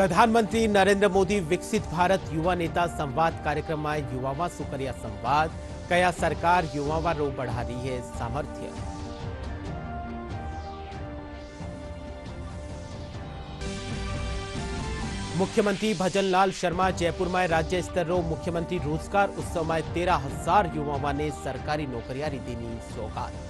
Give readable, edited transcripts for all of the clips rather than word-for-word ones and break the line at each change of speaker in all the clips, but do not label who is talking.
प्रधानमंत्री नरेंद्र मोदी विकसित भारत युवा नेता संवाद कार्यक्रम में युवाओं से कर्या संवाद कया सरकार युवाओं बढ़ा रही है सामर्थ्य। मुख्यमंत्री भजनलाल शर्मा जयपुर में राज्य स्तर मुख्यमंत्री रोजगार उत्सव में 13,000 युवाओं ने सरकारी नौकरियां दीनी सौगात।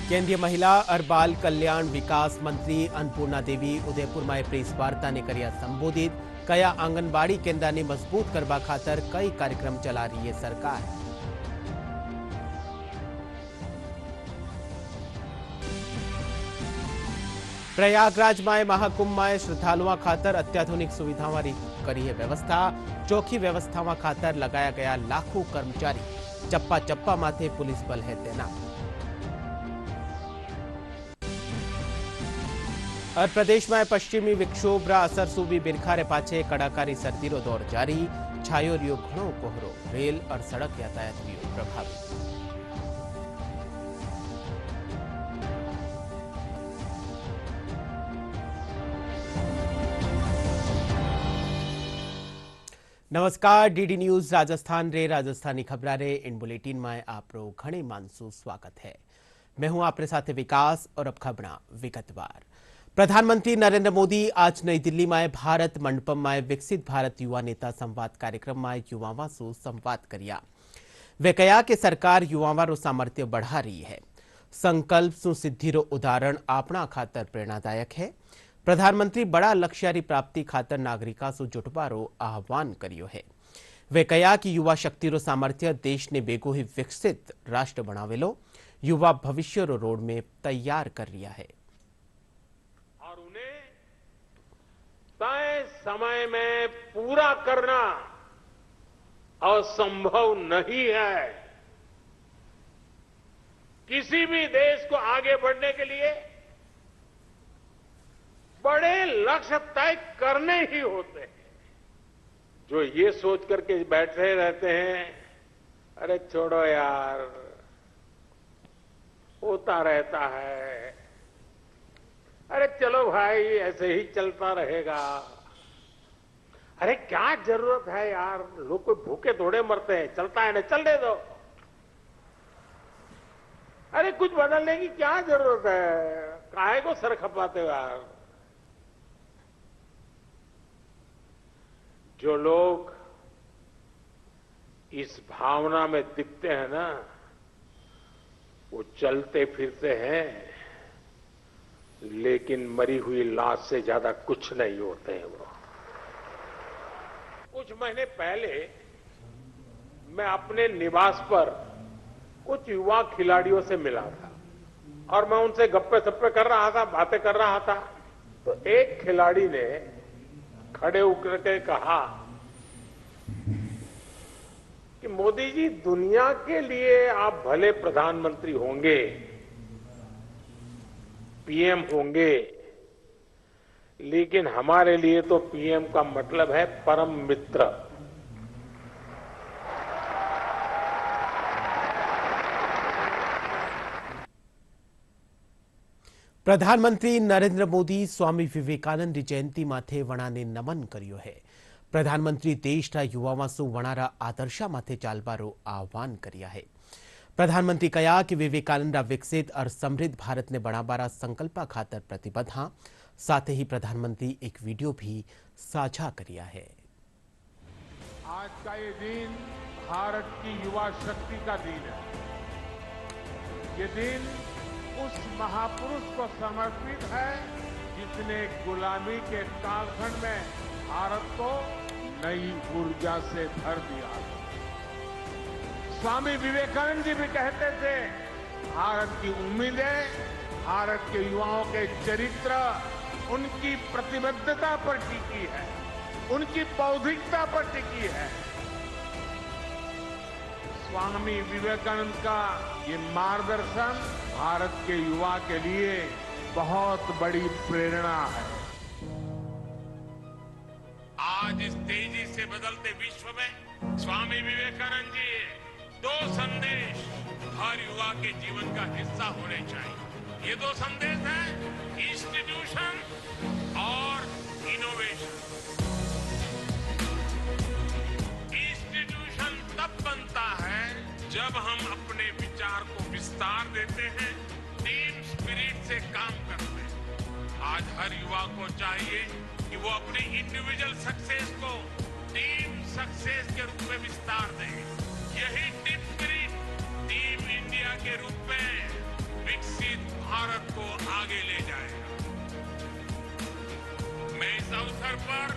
केंद्रीय महिला और बाल कल्याण विकास मंत्री अन्नपूर्णा देवी उदयपुर में प्रेस वार्ता ने कर्या संबोधित कया आंगनबाड़ी केंद्र ने मजबूत करवा खातर कई कार्यक्रम चला रही है सरकार। प्रयागराज में महाकुंभ में श्रद्धालुओं खातर अत्याधुनिक सुविधाओं करी है व्यवस्था। चौकी व्यवस्था खातर लगाया गया लाखों कर्मचारी। चप्पा चप्पा माथे पुलिस बल है तैनात। और प्रदेश में पश्चिमी विक्षोभ असर सूबी बिरखारे पाछे कड़ाकारी सर्दी रो दौर जारी। छायो रियो घणो कोहरो। रेल और सड़क यातायात भी प्रभावित। नमस्कार, डीडी न्यूज राजस्थान रे राजस्थानी खबर रे इन बुलेटिन में आपरो घणे मानसू स्वागत है। मैं हूं आपरे साथे विकास और अब खबरा विगतवार। प्रधानमंत्री नरेंद्र मोदी आज नई दिल्ली में भारत मंडपम में विकसित भारत युवा नेता संवाद कार्यक्रम में युवाओं से संवाद करिया। वे कहा कि सरकार युवाओं रो सामर्थ्य बढ़ा रही है। संकल्प सु सिद्धि रो उदाहरण अपना खातर प्रेरणादायक है। प्रधानमंत्री बड़ा लक्ष्यारी प्राप्ति खातर नागरिका से जुटवारो आह्वान करियो है। वे कहा कि युवा शक्ति रो सामर्थ्य देश ने बेगो ही विकसित राष्ट्र बनावेलो। युवा भविष्य रो रोड में तैयार कर रिया है
और उन्हें तय समय में पूरा करना असंभव नहीं है। किसी भी देश को आगे बढ़ने के लिए बड़े लक्ष्य तय करने ही होते हैं। जो ये सोच करके बैठे रहते हैं, अरे छोड़ो यार, होता रहता है, अरे चलो भाई ऐसे ही चलता रहेगा, अरे क्या जरूरत है यार, लोग कोई भूखे थोड़े मरते हैं, चलता है ना, चलने दो, अरे कुछ बदलने की क्या जरूरत है, काहे को सर खपाते हो यार। जो लोग इस भावना में दिखते हैं ना, वो चलते फिरते हैं लेकिन मरी हुई लाश से ज्यादा कुछ नहीं होते हैं। वो कुछ महीने पहले मैं अपने निवास पर कुछ युवा खिलाड़ियों से मिला था और मैं उनसे गप्पे सप्पे कर रहा था, बातें कर रहा था, तो एक खिलाड़ी ने खड़े होकर के कहा कि मोदी जी, दुनिया के लिए आप भले प्रधानमंत्री होंगे, पीएम होंगे, लेकिन हमारे लिए तो पीएम का मतलब है परम मित्र।
प्रधानमंत्री नरेंद्र मोदी स्वामी विवेकानंद जयंती माथे वणाने नमन कर्यो है। प्रधानमंत्री देशना युवाओं से वणारा आदर्शा माथे चालवारो आह्वान कर्या है। प्रधानमंत्री कहा कि विवेकानंद विकसित और समृद्ध भारत ने बनावारा संकल्पा खातर प्रतिबद्ध हाँ। साथ ही प्रधानमंत्री एक वीडियो भी साझा किया है।
आज का ये दिन भारत की युवा शक्ति का दिन है। ये दिन उस महापुरुष को समर्पित है जिसने गुलामी के कालखंड में भारत को नई ऊर्जा से भर दिया। स्वामी विवेकानंद जी भी कहते थे, भारत की उम्मीदें, भारत के युवाओं के चरित्र उनकी प्रतिबद्धता पर टिकी है, उनकी बौद्धिकता पर टिकी है। स्वामी विवेकानंद का ये मार्गदर्शन भारत के युवा के लिए बहुत बड़ी प्रेरणा है। आज इस तेजी से बदलते विश्व में स्वामी विवेकानंद जी दो संदेश हर युवा के जीवन का हिस्सा होने चाहिए। ये दो संदेश हैं, इंस्टीट्यूशन और इनोवेशन। इंस्टीट्यूशन तब बनता है जब हम अपने विचार को विस्तार देते हैं, टीम स्पिरिट से काम करते हैं। आज हर युवा को चाहिए कि वो अपनी इंडिविजुअल सक्सेस को टीम सक्सेस के रूप में विस्तार दे। यही टीम स्पिरिट टीम इंडिया के रूप में विकसित भारत को आगे ले जाएगा। मैं इस अवसर पर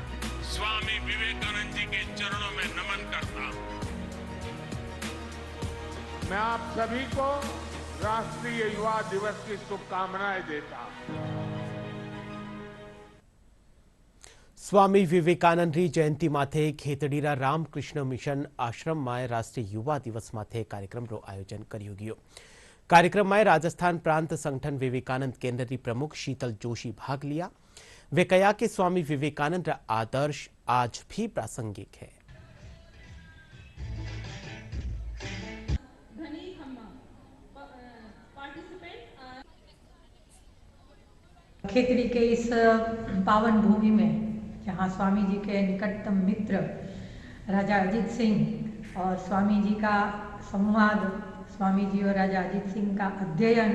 स्वामी विवेकानंद जी के चरणों में नमन करता हूं। मैं आप सभी को राष्ट्रीय युवा दिवस की शुभकामनाएं देता हूं।
સ્વામી વિવેકાનંદની જયંતિ માથે ખેતડીના રામકૃષ્ણ મિશન આશ્રમમાં રાષ્ટ્રીય યુવા દિવસ માથે કાર્યક્રમનું આયોજન કર્યું ગયું। કાર્યક્રમમાં રાજસ્થાન પ્રાંત સંગઠન વિવેકાનંદ કેન્દ્રની પ્રમુખ શીતલ જોશી ભાગ लिया। वे कहा कि स्वामी विवेकानंद का आदर्श आज भी प्रासंगिक है।
खेतड़ी के इस पावन भूमि में जहाँ स्वामी जी के निकटतम मित्र राजा अजीत सिंह और स्वामी जी का संवाद, स्वामी जी और राजा अजीत सिंह का अध्ययन,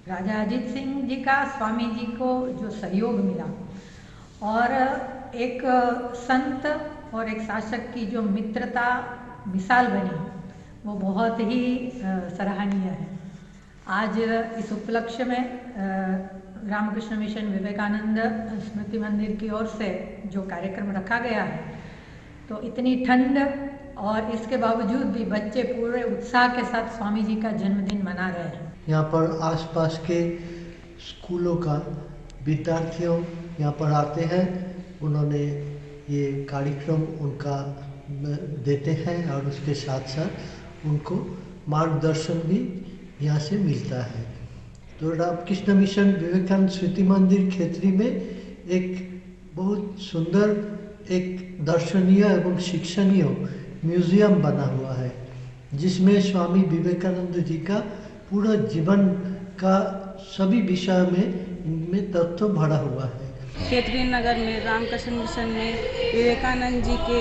राजा अजीत सिंह जी का स्वामी जी को जो सहयोग मिला और एक संत और एक शासक की जो मित्रता मिसाल बनी, वो बहुत ही सराहनीय है। आज इस उपलक्ष्य में रामकृष्ण मिशन विवेकानंद स्मृति मंदिर की ओर से जो कार्यक्रम रखा गया है, तो इतनी ठंड और इसके बावजूद भी बच्चे पूरे उत्साह के साथ स्वामी जी का जन्मदिन मना रहे हैं।
यहाँ पर आसपास के स्कूलों का विद्यार्थियों यहाँ पर आते हैं, उन्होंने ये कार्यक्रम उनका देते हैं और उसके साथ साथ उनको मार्गदर्शन भी यहाँ से मिलता है। तो रामकृष्ण मिशन विवेकानंद स्मृति मंदिर खेतड़ी में एक बहुत सुंदर एक दर्शनीय एवं शिक्षणीय म्यूजियम बना हुआ है, जिसमें स्वामी विवेकानंद जी का पूरा जीवन का सभी विषय में इनमें तत्व भरा हुआ है।
खेतड़ी नगर में रामकृष्ण मिशन में विवेकानंद जी की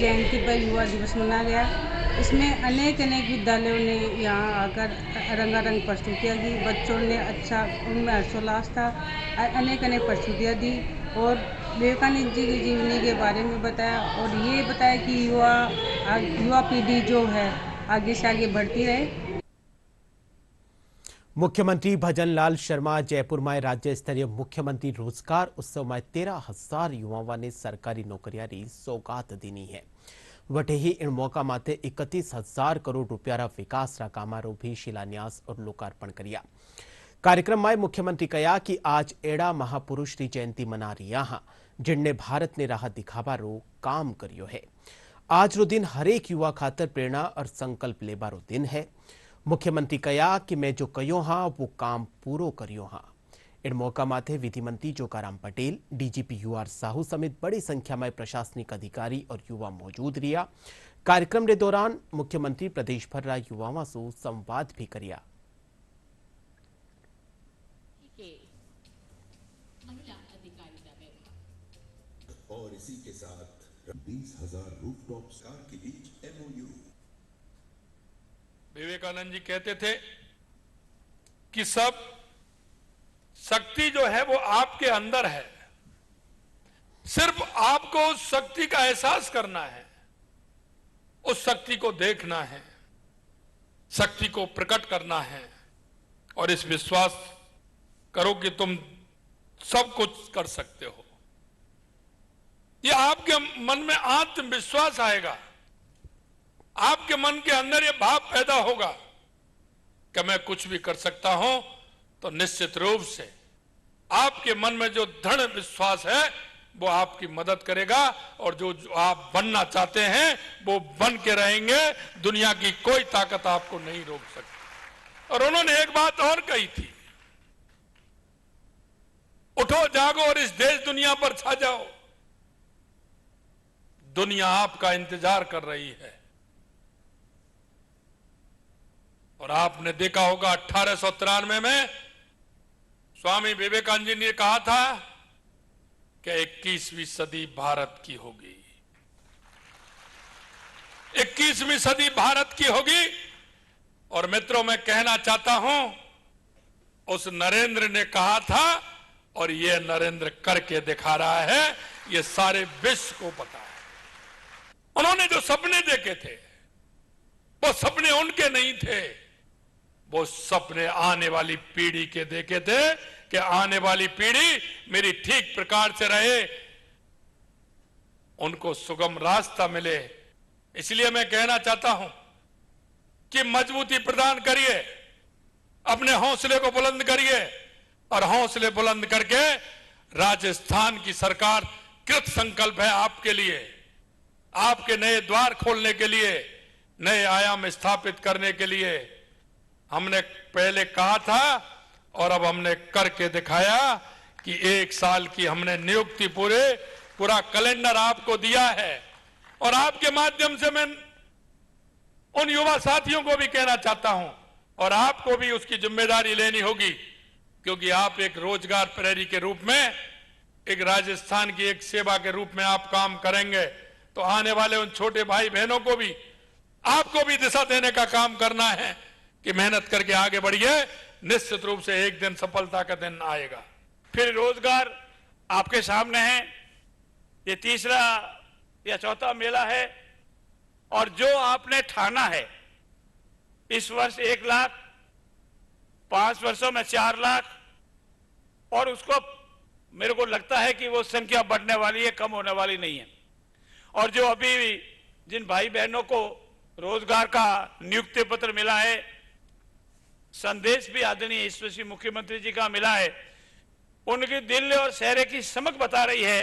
जयंती पर युवा दिवस मनाया गया। इसमें अनेक विद्यालयों ने यहाँ आकर रंगारंग प्रस्तुतियाँ दी। बच्चों ने अच्छा, उनमें हर्षोल्लास था, अनेक प्रस्तुतियाँ दी और विवेकानंद जी की जीवनी के बारे में बताया और ये बताया कि युवा पीढ़ी जो है आगे से आगे बढ़ती रहे।
मुख्यमंत्री भजनलाल शर्मा जयपुर में राज्य स्तरीय मुख्यमंत्री रोजगार उत्सव में 13,000 युवाओं ने सरकारी नौकरियां सौगात दीनी है। वटे ही इन मौका माथे 31,000 करोड़ रुपया विकास कामारो भी शिलान्यास और लोकार्पण किया। कार्यक्रम में मुख्यमंत्री कहा कि आज एड़ा महापुरुष की जयंती मना रहा हाँ, जिनने भारत ने राह दिखावारो काम करियो है। आज रो दिन हरेक युवा खातर प्रेरणा और संकल्प लेबारो दिन है। मुख्यमंत्री कहा कि मैं जो कयो हाँ वो काम पूरो करियो हाँ। इन मौका माथे विधि मंत्री जोकाराम पटेल, डीजीपी यूआर साहू समेत बड़ी संख्या में प्रशासनिक अधिकारी और युवा मौजूद रहा। कार्यक्रम के दौरान मुख्यमंत्री प्रदेश भर रा युवाओं से संवाद भी किया।
और इसी के साथ 20,000 रूफटॉप कार के बीच एमओयू।
विवेकानंद जी कहते थे कि सब शक्ति जो है वो आपके अंदर है, सिर्फ आपको उस शक्ति का एहसास करना है, उस शक्ति को देखना है, शक्ति को प्रकट करना है और इस विश्वास करो कि तुम सब कुछ कर सकते हो। ये आपके मन में आत्मविश्वास आएगा, आपके मन के अंदर ये भाव पैदा होगा कि मैं कुछ भी कर सकता हूं, तो निश्चित रूप से आपके मन में जो दृढ़ विश्वास है वो आपकी मदद करेगा और जो आप बनना चाहते हैं वो बन के रहेंगे। दुनिया की कोई ताकत आपको नहीं रोक सकती। और उन्होंने एक बात और कही थी, उठो जागो और इस देश दुनिया पर छा जाओ। दुनिया आपका इंतजार कर रही है और आपने देखा होगा 1893 में स्वामी विवेकानंद जी ने कहा था कि 21वीं सदी भारत की होगी, 21वीं सदी भारत की होगी। और मित्रों, मैं कहना चाहता हूं, उस नरेंद्र ने कहा था और ये नरेंद्र करके दिखा रहा है, ये सारे विश्व को पता है। उन्होंने जो सपने देखे थे वो सपने उनके नहीं थे, वो सपने आने वाली पीढ़ी के देखे थे कि आने वाली पीढ़ी मेरी ठीक प्रकार से रहे, उनको सुगम रास्ता मिले। इसलिए मैं कहना चाहता हूं कि मजबूती प्रदान करिए, अपने हौसले को बुलंद करिए और हौसले बुलंद करके राजस्थान की सरकार कृत संकल्प है आपके लिए, आपके नए द्वार खोलने के लिए, नए आयाम स्थापित करने के लिए। हमने पहले कहा था और अब हमने करके दिखाया कि 1 साल की हमने नियुक्ति पूरा कैलेंडर आपको दिया है। और आपके माध्यम से मैं उन युवा साथियों को भी कहना चाहता हूं, और आपको भी उसकी जिम्मेदारी लेनी होगी, क्योंकि आप एक रोजगार प्रहरी के रूप में, एक राजस्थान की एक सेवा के रूप में आप काम करेंगे, तो आने वाले उन छोटे भाई बहनों को भी आपको भी दिशा देने का काम करना है कि मेहनत करके आगे बढ़िए, निश्चित रूप से एक दिन सफलता का दिन आएगा।
फिर रोजगार आपके सामने है, ये तीसरा या चौथा मेला है, और जो आपने ठाना है इस वर्ष 1 लाख, 5 वर्षों में 4 लाख, और उसको मेरे को लगता है कि वो संख्या बढ़ने वाली है, कम होने वाली नहीं है। और जो अभी जिन भाई बहनों को रोजगार का नियुक्ति पत्र मिला है, संदेश भी आदरणीय यशस्वी मुख्यमंत्री जी का मिला है, उनके दिल और चेहरे की चमक बता रही है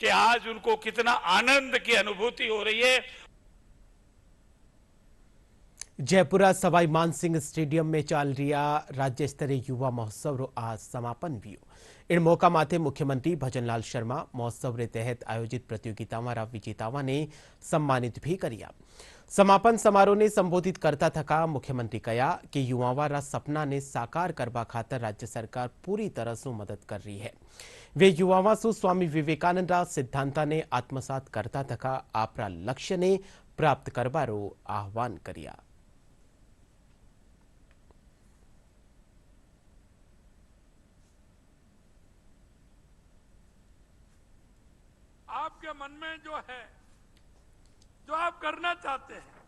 कि आज उनको कितना आनंद की अनुभूति हो रही है।
जयपुरा सवाई मानसिंह स्टेडियम में चाल रहा राज्य स्तरीय युवा महोत्सव रो आज समापन वियो। इन मौका माथे मुख्यमंत्री भजनलाल शर्मा महोत्सव रे तहत आयोजित प्रतियोगिता वाला विजेताओं ने सम्मानित भी करिया। समापन समारोह ने संबोधित करता थका मुख्यमंत्री कहा कि युवाओं रा सपना ने साकार करवा खातर राज्य सरकार पूरी तरह से मदद कर रही है। वे युवाओं से स्वामी विवेकानंद रा सिद्धांता ने आत्मसात करता थका आपरा लक्ष्य ने प्राप्त करवारो आह्वान करिया।
आपके मन में जो है, जो आप करना चाहते हैं,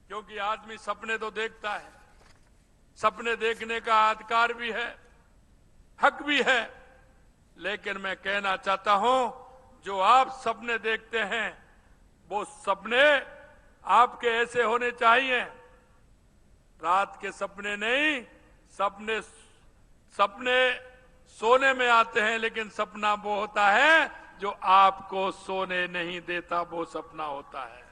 क्योंकि आदमी सपने तो देखता है, सपने देखने का अधिकार भी है, हक भी है, लेकिन मैं कहना चाहता हूं, जो आप सपने देखते हैं वो सपने आपके ऐसे होने चाहिए, रात के सपने नहीं, सपने सोने में आते हैं, लेकिन सपना वो होता है जो आपको सोने नहीं देता, वो सपना होता है।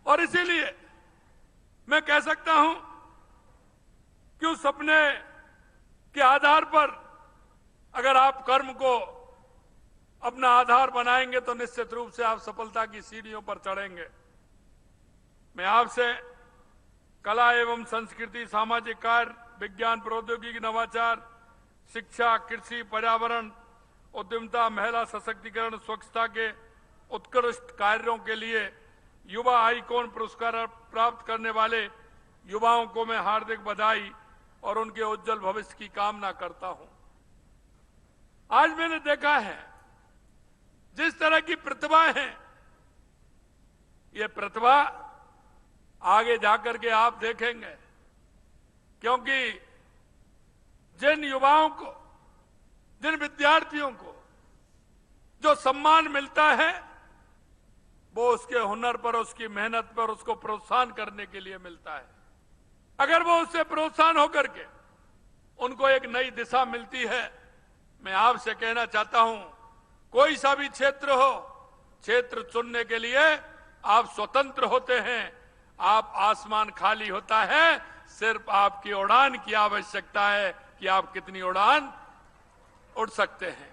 और इसीलिए मैं कह सकता हूं कि उस सपने के आधार पर अगर आप कर्म को अपना आधार बनाएंगे तो निश्चित रूप से आप सफलता की सीढ़ियों पर चढ़ेंगे। मैं आपसे कला एवं संस्कृति, सामाजिक कार्य, विज्ञान, प्रौद्योगिकी, नवाचार, शिक्षा, कृषि, पर्यावरण, उद्यमिता, महिला सशक्तिकरण, स्वच्छता के उत्कृष्ट कार्यों के लिए युवा आइकॉन पुरस्कार प्राप्त करने वाले युवाओं को मैं हार्दिक बधाई और उनके उज्जवल भविष्य की कामना करता हूं। आज मैंने देखा है जिस तरह की प्रतिभा है, ये प्रतिभा आगे जाकर के आप देखेंगे, क्योंकि जिन युवाओं को, जिन विद्यार्थियों को जो सम्मान मिलता है वो उसके हुनर पर, उसकी मेहनत पर, उसको प्रोत्साहन करने के लिए मिलता है। अगर वो उससे प्रोत्साहन होकर के उनको एक नई दिशा मिलती है, मैं आपसे कहना चाहता हूं, कोई सा भी क्षेत्र हो, क्षेत्र चुनने के लिए आप स्वतंत्र होते हैं। आप आसमान खाली होता है, सिर्फ आपकी उड़ान की आवश्यकता है कि आप कितनी उड़ान उड़ सकते हैं।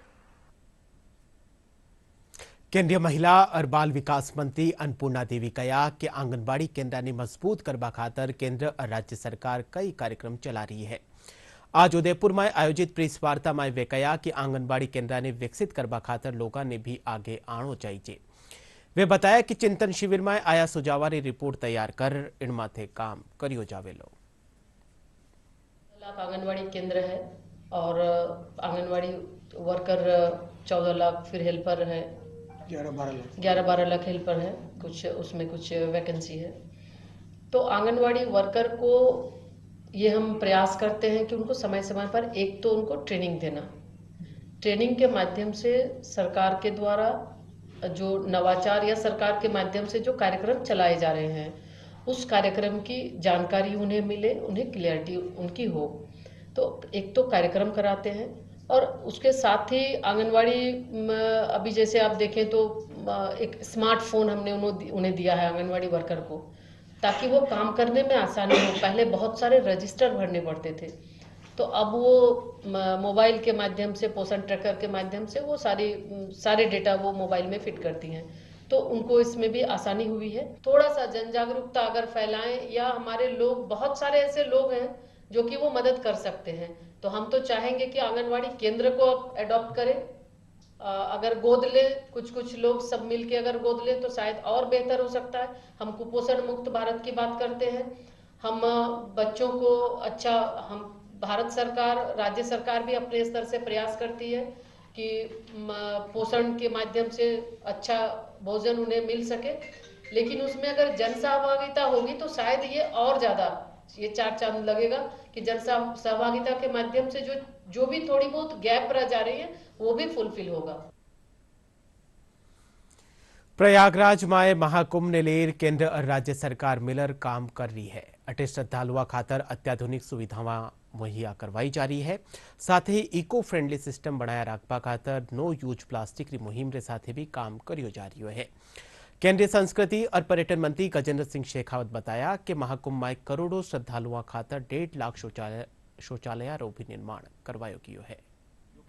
केंद्रीय महिला और बाल विकास मंत्री अन्नपूर्णा देवी कया के आंगनबाड़ी केंद्रांनी मजबूत करवा खातर केंद्र और राज्य सरकार कई कार्यक्रम चला रही है। आज उदयपुर में आयोजित प्रेस वार्ता में वे कया कि आंगनबाड़ी केंद्रांने विकसित करवा खातर लोगों ने भी आगे आणो चाहिए। वे बताया कि चिंतन शिविर में आया सुझावारी रिपोर्ट तैयार कर इन माथे काम करियो जावेलो।
आंगनबाड़ी केंद्र है और आंगनबाड़ी वर्कर 14 लाख, फिर हेल्पर है 11-12 लाख हेल्पर है, कुछ उसमें कुछ वैकेंसी है। तो आंगनवाड़ी वर्कर को ये हम प्रयास करते हैं कि उनको समय समय पर एक तो उनको ट्रेनिंग देना, ट्रेनिंग के माध्यम से सरकार के द्वारा जो नवाचार या सरकार के माध्यम से जो कार्यक्रम चलाए जा रहे हैं उस कार्यक्रम की जानकारी उन्हें मिले, उन्हें क्लियरिटी उनकी हो। तो एक तो कार्यक्रम कराते हैं और उसके साथ ही आंगनवाड़ी अभी जैसे आप देखें तो एक स्मार्टफोन हमने उन्हें दिया है आंगनवाड़ी वर्कर को, ताकि वो काम करने में आसानी हो। पहले बहुत सारे रजिस्टर भरने पड़ते थे, तो अब वो मोबाइल के माध्यम से, पोषण ट्रैकर के माध्यम से वो सारे डेटा वो मोबाइल में फिट करती हैं, तो उनको इसमें भी आसानी हुई है। थोड़ा सा जन जागरूकता अगर फैलाएं, या हमारे लोग, बहुत सारे ऐसे लोग हैं जो कि वो मदद कर सकते हैं, तो हम तो चाहेंगे कि आंगनवाड़ी केंद्र को अडॉप्ट करें। अगर गोद ले, कुछ लोग सब मिलके अगर गोद ले तो शायद और बेहतर हो सकता है। हम कुपोषण मुक्त भारत की बात करते हैं, हम बच्चों को अच्छा, हम भारत सरकार, राज्य सरकार भी अपने स्तर से प्रयास करती है कि पोषण के माध्यम से अच्छा भोजन उन्हें मिल सके, लेकिन उसमें अगर जन सहभागिता होगी तो शायद ये और ज्यादा ये चार चांद लगेगा कि जन सहभागिता के माध्यम से जो भी थोड़ी बहुत गैप रह जा रही है वो भी फुलफिल होगा।
प्रयागराज में महाकुंभ ने लेर केंद्र और राज्य सरकार मिलकर काम कर रही है। अटे श्रद्धालुओं खातर अत्याधुनिक सुविधाएं मुहैया करवाई जा रही है। साथ ही इको फ्रेंडली सिस्टम बनाया रखवा खातर नो यूज प्लास्टिक की मुहिम रे साथ भी काम करियो जा रही है। केंद्रीय संस्कृति और पर्यटन मंत्री गजेंद्र सिंह शेखावत बताया कि महाकुंभ में करोड़ों श्रद्धालुओं खातर 1.5 लाख शौचालय रो भी निर्माण करवायो कियो है।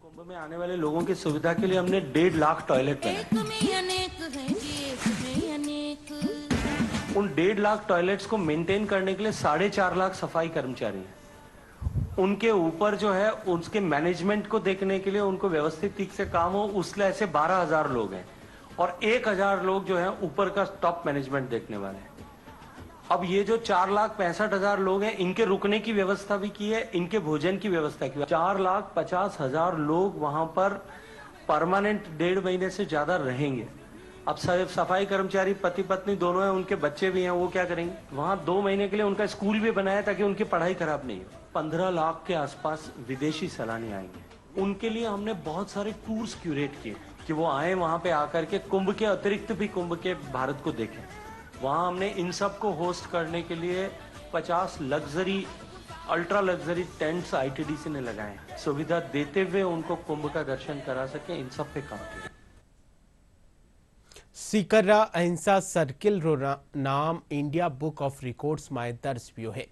कुंभ में आने वाले लोगों की सुविधा के लिए हमने 1.5 लाख टॉयलेट बनाए। उन 1.5 लाख टॉयलेट्स को मेंटेन करने के लिए 4.5 लाख सफाई कर्मचारी हैं। उनके ऊपर जो है उसके मैनेजमेंट को देखने के लिए, उनको व्यवस्थित ठीक से काम हो, उसलिए ऐसे 12,000 लोग हैं और 1,000 लोग जो हैं ऊपर का टॉप मैनेजमेंट देखने वाले हैं। अब ये जो 4,65,000 लोग हैं, इनके रुकने की व्यवस्था भी की है, इनके भोजन की व्यवस्था की है। 4,50,000 लोग वहां पर परमानेंट 1.5 महीने से ज्यादा रहेंगे। अब सफाई कर्मचारी पति पत्नी दोनों हैं, उनके बच्चे भी हैं, वो क्या करेंगे? वहां 2 महीने के लिए उनका स्कूल भी बनाया ताकि उनकी पढ़ाई खराब नहीं हो। 15 लाख के आसपास विदेशी सैलानी आएंगे। उनके लिए हमने बहुत सारे टूर्स क्यूरेट किए कि वो आए, वहां पे आकर के कुंभ के अतिरिक्त भी कुंभ के भारत को देखें। वहां हमने इन सब को होस्ट करने के लिए 50 luxury, ultra luxury tents ITDC ने लगाए, सुविधा देते हुए उनको कुंभ का दर्शन करा सके। इन सब पे काम किया।
सीकर्रा अहिंसा सर्किल रो नाम इंडिया बुक ऑफ रिकॉर्ड्स में दर्ज हुआ है।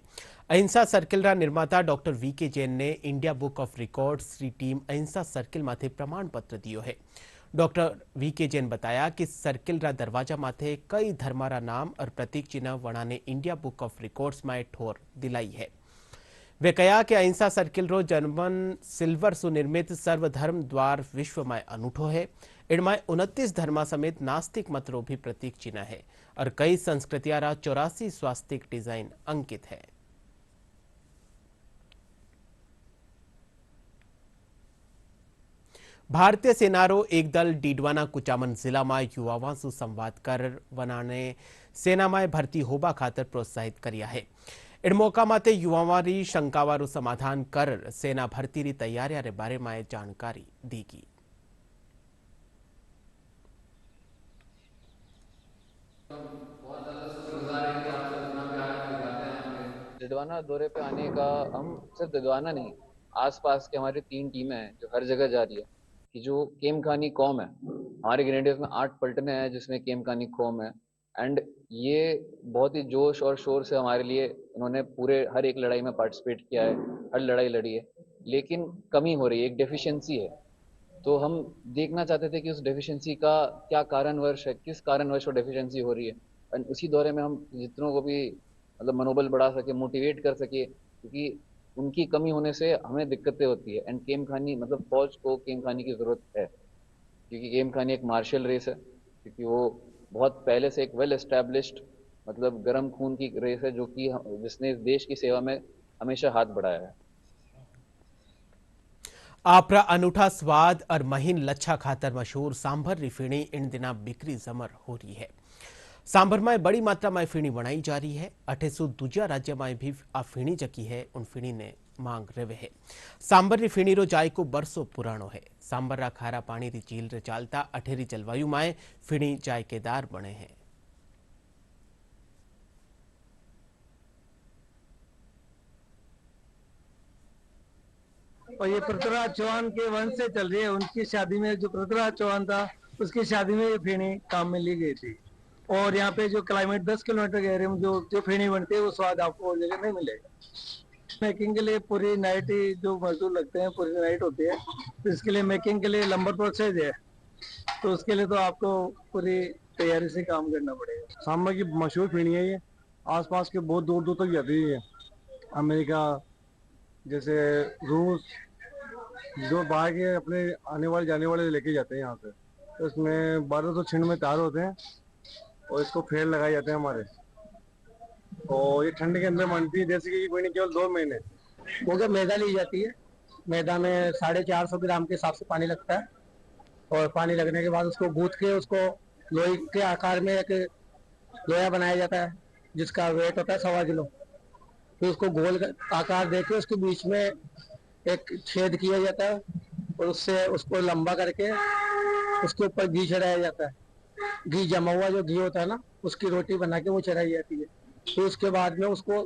अहिंसा सर्किल रा निर्माता डॉक्टर वीके जैन ने इंडिया बुक ऑफ रिकॉर्ड्स की टीम अहिंसा सर्किल माथे प्रमाण पत्र दियो है। डॉक्टर वीके जैन बताया कि सर्किल रा दरवाजा माथे कई धर्मारा नाम और प्रतीक चिन्ह वणा ने इंडिया बुक ऑफ रिकॉर्ड्स में ठोर दिलाई है। वे कहा कि अहिंसा सर्किल रो जर्मन सिल्वर सुनिर्मित सर्वधर्म द्वार विश्व में अनूठो है। इनमें 29 धर्मा समेत नास्तिक मतरो भी प्रतीक चिन्ह है और कई संस्कृतियां रा 84 स्वास्तिक डिजाइन अंकित है। भारतीय सेना रो एक दल डीडवाना कुचामन जिला में युवाओं से संवाद कर वनाने सेना में भर्ती होबा खातर प्रोत्साहित करिया है। इन मौका माते युवाओं री शंकावारो समाधान कर सेना भर्ती री तैयारियां रे बारे में जानकारी देगी।
दिडवाना दौरे पे आने का, हम सिर्फ दिडवाना नहीं, आसपास के हमारी 3 टीमें हैं जो हर जगह जा रही है कि जो केमखानी कौम है, हमारे ग्रेनेडियर्स में 8 पलटने हैं जिसमें केमखानी कौम है। एंड ये बहुत ही जोश और शोर से हमारे लिए उन्होंने पूरे हर एक लड़ाई में पार्टिसिपेट किया है, हर लड़ाई लड़ी है, लेकिन कमी हो रही है, एक डेफिशिएंसी है। तो हम देखना चाहते थे कि उस डेफिशिएंसी का क्या कारणवश है, किस कारणवश वो डेफिशिएंसी हो रही है, और उसी दौरे में हम जितनों को भी मतलब मनोबल बढ़ा सके, मोटिवेट कर सके, क्योंकि उनकी कमी होने से हमें दिक्कतें होती है। एंड केम खानी मतलब फौज को केम खानी की जरूरत है, क्योंकि केम खानी एक मार्शल रेस है, क्योंकि वो बहुत पहले से एक वेल एस्टेब्लिश्ड मतलब गर्म खून की रेस है, जो कि जिसने इस देश की सेवा में हमेशा हाथ बढ़ाया है।
आपरा अनूठा स्वाद और महीन लच्छा खातर मशहूर सांभर री फीणी इन दिना बिक्री जमर हो रही है। सांभर में बड़ी मात्रा में फीणी बनाई जा रही है। अठेसु दूजा राज्य में भी आ फीणी जकी है उन फीणी ने मांग रहे है। सांभर री फीणी रो जायको बरसों पुराणो है। सांभर रा खारा पानी री चील रे चालता अठेरी जलवायु में फीणी जायकेदार बने हैं।
और ये पृथ्वीराज चौहान के वंश से चल रही है। उनकी शादी में जो पृथ्वीराज चौहान था, उसकी शादी में ये फेणी काम में ली गई थी। और यहाँ पे जो क्लाइमेट 10 किलोमीटर के एरिया में जो फेणी बनती है, वो स्वाद आपको और जगह नहीं मिलेगा। मेकिंग के लिए पूरी नाइट ही जो मजदूर लगते हैं, पूरी नाइट होती है। तो इसके लिए मेकिंग के लिए लंबर प्रोसेस है, तो उसके लिए तो आपको पूरी तैयारी से काम करना पड़ेगा। सांभर की मशहूर फेणी है ये, आसपास के बहुत दूर दूर तक जाती है। अमेरिका, जैसे रूस, जो बाहर के अपने आने वाले जाने वाले लेके जाते हैं यहाँ से। तो इसमें 1200 छिंड में तार होते हैं और इसको फेर लगाए जाते हैं हमारे। और ये ठंड के अंदर बनती है, जैसे कि कोई नहीं, केवल 2 महीने। क्योंकि मैदा ली जाती है, मैदा में 450 ग्राम के हिसाब से पानी लगता है। और पानी लगने के बाद उसको गूंथ के उसको लोई के आकार में एक लोया बनाया जाता है, जिसका वेट होता है 1.25 किलो। फिर उसको गोल आकार देके उसके बीच में एक छेद किया जाता है और उससे उसको लंबा करके उसके ऊपर घी चढ़ाया जाता है। घी जमा हुआ जो घी होता है ना, उसकी रोटी बना के वो चढ़ाई जाती है। फिर उसके बाद में उसको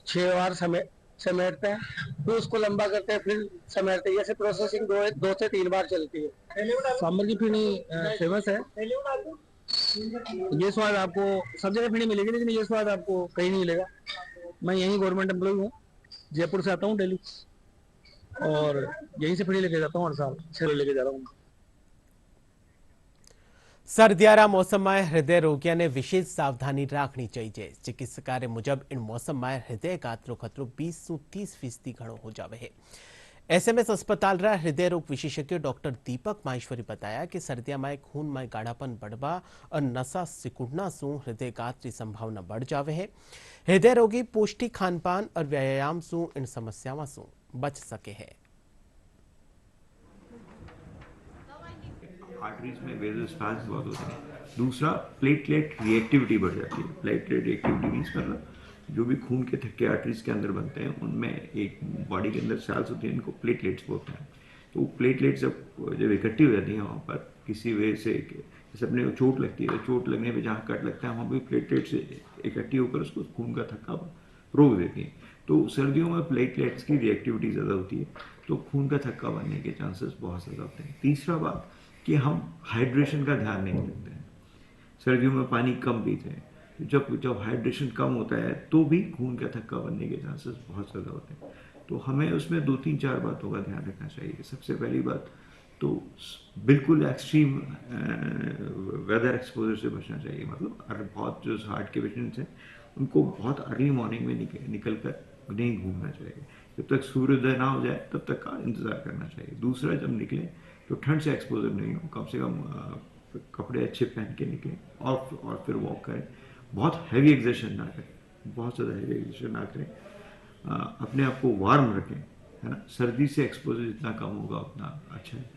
6 बार समेटते हैं, फिर उसको लंबा करते हैं, फिर समेटते हैं। ऐसे प्रोसेसिंग 2 से 3 बार चलती है। सांभर की फीणी फेमस है। ये स्वाद आपको सब जगह फीणी मिलेगी, लेकिन ये स्वाद आपको कहीं नहीं मिलेगा। मैं यही गवर्नमेंट एम्प्लॉय हूँ, जयपुर से आता हूँ डेली, और यहीं से फीणी लेके जाता हूँ, हर साल से लेके जा रहा हूँ।
सर्दियारा मौसम में हृदय रोगियों ने विशेष सावधानी रखनी चाहिए। चिकित्सकारे मुजब इन मौसम में हृदय घात खतरो 20 से 30% घणो हो जावे है। एसएमएस अस्पताल रा हृदय रोग विशेषज्ञ डॉक्टर दीपक माहेश्वरी बताया कि सर्दिया में खून में गाढ़ापन बढ़वा और नसा सिकुड़ना से हृदय घात की संभावना बढ़ जावे है। हृदय रोगी पौष्टिक खानपान और व्यायाम से इन समस्याओं से बच सके है।
आर्टरीज में वेज़ोस्पाज़म बहुत होते हैं। दूसरा, प्लेटलेट रिएक्टिविटी बढ़ जाती है। प्लेटलेट रिएक्टिविटी मीन्स मतलब जो भी खून के थक्के आर्टरीज के अंदर बनते हैं, उनमें एक बॉडी के अंदर सेल्स होती हैं, इनको प्लेटलेट्स बोलते हैं। तो प्लेटलेट्स जब इकट्ठी हो जाती हैं वहाँ पर किसी वजह से, जैसे अपने को चोट लगती है, चोट लगने पे जहाँ कट लगता है वहाँ पर प्लेटलेट्स इकट्ठी होकर उसको खून का थक्का रोक देती है। तो सर्दियों में प्लेटलेट्स की रिएक्टिविटी ज़्यादा होती है, तो खून का थक्का बनने के चांसेस बहुत ज़्यादा होते हैं। तीसरा बात कि हम हाइड्रेशन का ध्यान नहीं रखते हैं। सर्दियों में पानी कम पीते हैं। जब हाइड्रेशन कम होता है तो भी खून का थक्का बनने के चांसेस बहुत ज़्यादा होते हैं। तो हमें उसमें 2-3-4 बातों का ध्यान रखना चाहिए। सबसे पहली बात तो बिल्कुल एक्सट्रीम वेदर एक्सपोजर से बचना चाहिए। मतलब बहुत जो हार्ट के पेशेंट्स हैं उनको बहुत अर्ली मॉर्निंग में निकल कर नहीं घूमना चाहिए। जब तक सूर्योदय ना हो जाए तब तक का इंतज़ार करना चाहिए। दूसरा, जब निकलें तो ठंड से एक्सपोजर नहीं हो, कम से कम कपड़े अच्छे पहन के निकलें और फिर वॉक करें। बहुत हैवी एक्सर्शन ना करें, बहुत ज़्यादा हैवी एक्सर्शन ना करें। अपने आप को वार्म रखें, है ना। सर्दी से एक्सपोजर जितना कम होगा उतना अच्छा है।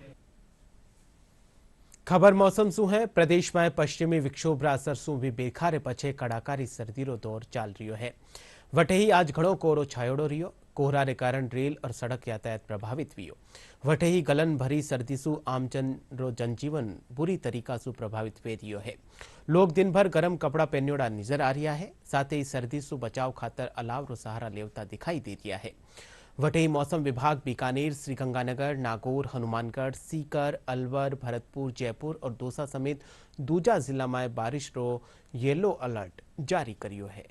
खबर मौसम सु है। प्रदेश में पश्चिमी विक्षोभ रा असर सु भी बेखारे पछे कड़ाकारी सर्दी रो दौर चाल रही है। वटे ही आज घणो कोहरो छायोड़ो रह्यो। कोहरा रे कारण रेल और सड़क यातायात प्रभावित हुई। वटे ही गलन भरी सर्दी सु आमजन रो जनजीवन बुरी तरीका सु प्रभावित वे रह्यो है। लोग दिन भर गरम कपड़ा पहनोड़ा नजर आ रहा है। साथ ही सर्दी सु बचाव खातर अलाव रो सहारा लेवता दिखाई दे रहा है। वटे ही मौसम विभाग बीकानेर, श्रीगंगानगर, नागौर, हनुमानगढ़, सीकर, अलवर, भरतपुर, जयपुर और दौसा समेत दूजा जिला में बारिश रो येलो अलर्ट जारी करियो है।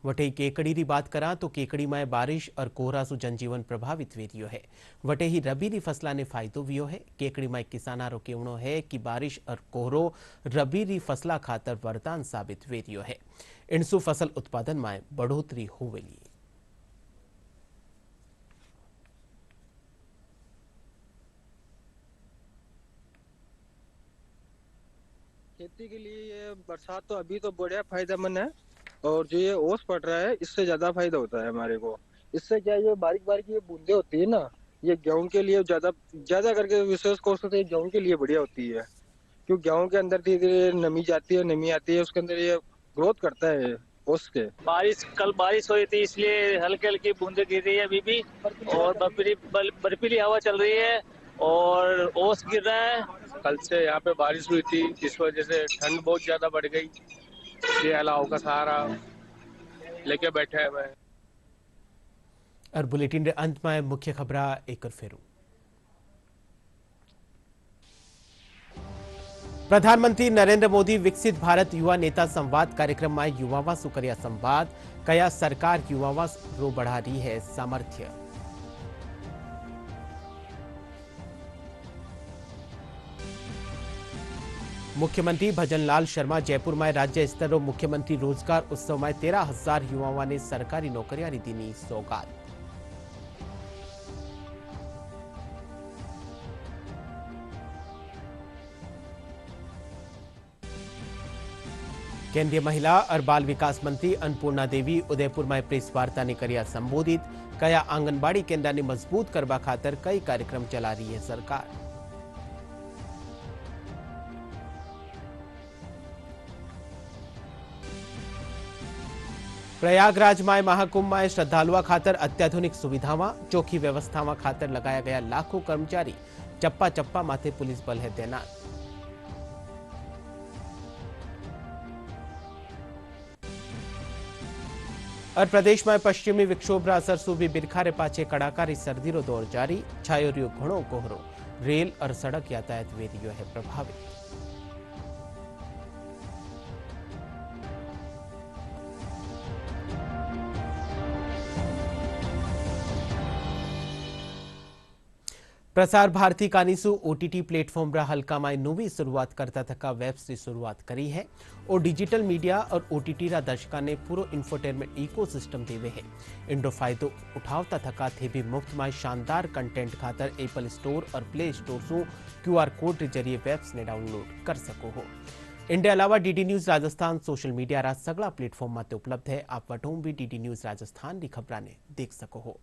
वटे केकड़ी री बात करा तो केकड़ी में बारिश और कोहरा सु जनजीवन प्रभावित वेरियो है। वटे ही रबी री फसला ने फायदो वियो है। केकड़ी में किसानारो केवणो है कि बारिश और कोहरो रबी री फसला खातर वरदान साबित वेरियो है। इनसु फसल उत्पादन में बढ़ोतरी होवेली।
खेती के लिए ये बरसात तो अभी तो बढ़िया फायदेमंद है, और जो ये ओस पड़ रहा है इससे ज्यादा फायदा होता है हमारे को। इससे क्या ये बारीक बारीक ये बूंदे होती है ना, ये गेहूं के लिए ज्यादा करके विशेष कोर्स से गेहूं के लिए बढ़िया होती है, क्योंकि गेहूं के अंदर धीरे धीरे नमी जाती है, नमी आती है, उसके अंदर ये ग्रोथ करता है ओस के।
कल बारिश हुई थी इसलिए हल्की हल्की बूंदे गिर रही है अभी भी, और बर्फीली हवा चल रही है और ओस गिर रहा है।
कल से यहाँ पे बारिश हुई थी, इस वजह से ठंड बहुत ज्यादा बढ़ गई, इसलिए अलाव का सहारा लेके बैठे हैं।
और बुलेटिन रे अंत में मुख्य खबरा एक फेरू। प्रधानमंत्री नरेंद्र मोदी विकसित भारत युवा नेता संवाद कार्यक्रम में युवावा सु कर्या संवाद। कया सरकार युवावा रो बढ़ा रही है सामर्थ्य। मुख्यमंत्री भजनलाल शर्मा जयपुर में राज्य स्तर रो मुख्यमंत्री रोजगार उत्सव में 13,000 युवाओं ने सरकारी नौकरियां दीनी सौगात। केंद्रीय महिला और बाल विकास मंत्री अन्नपूर्णा देवी उदयपुर में प्रेस वार्ता ने करिया संबोधित। कया आंगनबाड़ी केंद्र ने मजबूत करवा खातर कई कार्यक्रम चला रही है सरकार। प्रयागराज में महाकुंभ में श्रद्धालुओं खातर अत्याधुनिक सुविधाओं चोखी व्यवस्थाओं खातर लगाया गया लाखों कर्मचारी। चप्पा चप्पा माथे पुलिस बल है तैनात। और प्रदेश में पश्चिमी विक्षोभ असर सूबी बिरखारे पाछे कड़ाकारी सर्दी रो दौर जारी। छायो रियो घणो कोहरो। रेल और सड़क यातायात वेरियो है प्रभावित। प्रसार भारती कानीसु ओटीटी प्लेटफॉर्म रा हल्का में नवी शुरुआत करता थका वेब से शुरुआत करी है और डिजिटल मीडिया और ओटीटी रा दर्शका ने पूरो इंफोटेनमेंट इकोसिस्टम देवे है। इंडो फायदो उठावता थका थे भी मुफ्त में शानदार कंटेंट खातर एप्पल स्टोर और प्ले स्टोर सु QR कोड के जरिए वेब्स ने डाउनलोड कर सको हो। इंडिया अलावा DD news Rajasthan social media रा सगला प्लेटफॉर्म माते उपलब्ध है। आप वटों भी डीडी न्यूज राजस्थान की खबरा ने देख सको हो।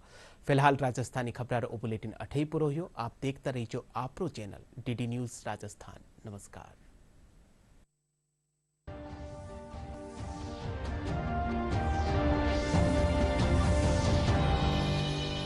फिलहाल राजस्थानी खबरार बुलेटिन अठे पूरो हो। आप देखता रहिजो आपरो चैनल डीडी न्यूज राजस्थान। नमस्कार।